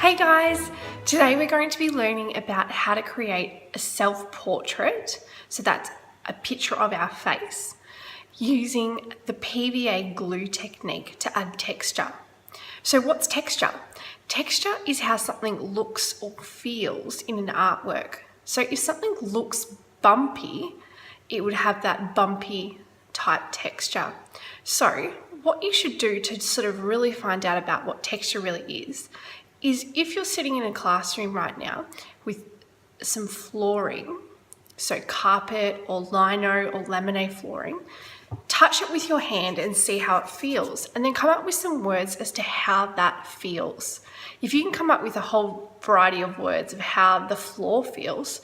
Hey guys! Today we're going to be learning about how to create a self-portrait, so that's a picture of our face, using the PVA glue technique to add texture. So what's texture? Texture is how something looks or feels in an artwork. So if something looks bumpy, it would have that bumpy type texture. So what you should do to sort of really find out about what texture really is if you're sitting in a classroom right now with some flooring, so carpet or lino or laminate flooring, touch it with your hand and see how it feels, and then come up with some words as to how that feels. If you can come up with a whole variety of words of how the floor feels,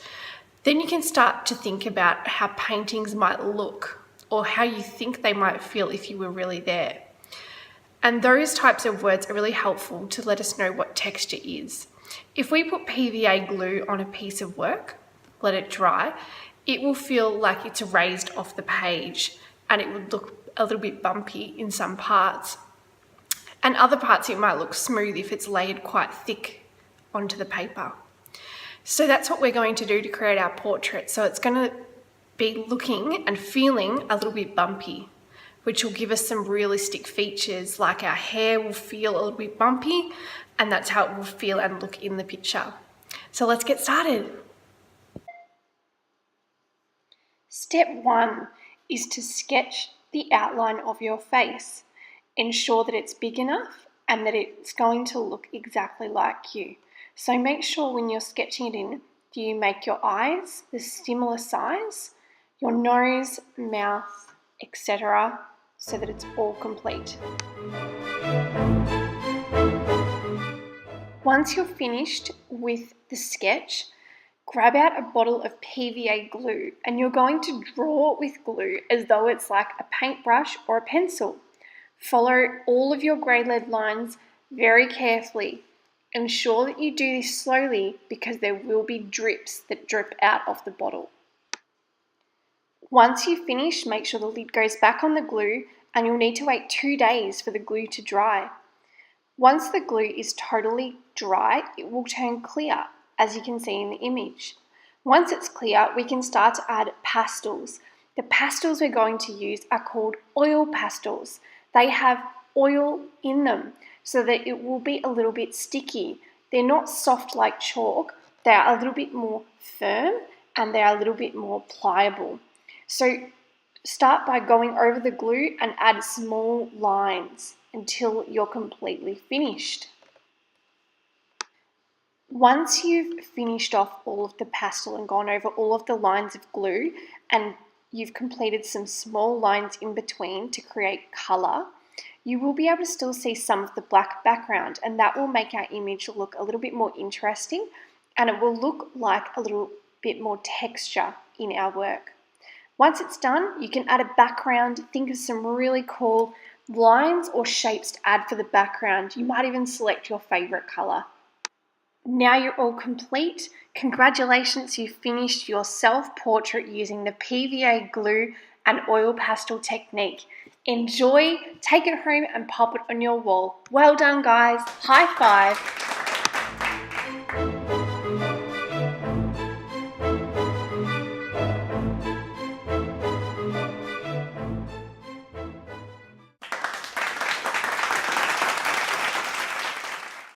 then you can start to think about how paintings might look or how you think they might feel if you were really there. And those types of words are really helpful to let us know what texture is. If we put PVA glue on a piece of work, let it dry, it will feel like it's raised off the page and it would look a little bit bumpy in some parts. And other parts it might look smooth if it's layered quite thick onto the paper. So that's what we're going to do to create our portrait. So it's going to be looking and feeling a little bit bumpy, which will give us some realistic features, like our hair will feel a little bit bumpy, and that's how it will feel and look in the picture. So let's get started. Step 1 is to sketch the outline of your face. Ensure that it's big enough and that it's going to look exactly like you. So make sure when you're sketching it in, do you make your eyes the similar size, your nose, mouth, etc., so that it's all complete. Once you're finished with the sketch, grab out a bottle of PVA glue and you're going to draw with glue as though it's like a paintbrush or a pencil. Follow all of your grey lead lines very carefully. Ensure that you do this slowly because there will be drips that drip out of the bottle. Once you've finished, make sure the lid goes back on the glue and you'll need to wait 2 days for the glue to dry. Once the glue is totally dry, it will turn clear, as you can see in the image. Once it's clear, we can start to add pastels. The pastels we're going to use are called oil pastels. They have oil in them so that it will be a little bit sticky. They're not soft like chalk, they are a little bit more firm and they are a little bit more pliable. So start by going over the glue and add small lines until you're completely finished. Once you've finished off all of the pastel and gone over all of the lines of glue and you've completed some small lines in between to create colour, you will be able to still see some of the black background, and that will make our image look a little bit more interesting and it will look like a little bit more texture in our work. Once it's done, you can add a background. Think of some really cool lines or shapes to add for the background. You might even select your favourite colour. Now you're all complete. Congratulations, you've finished your self-portrait using the PVA glue and oil pastel technique. Enjoy, take it home and pop it on your wall. Well done guys, high five.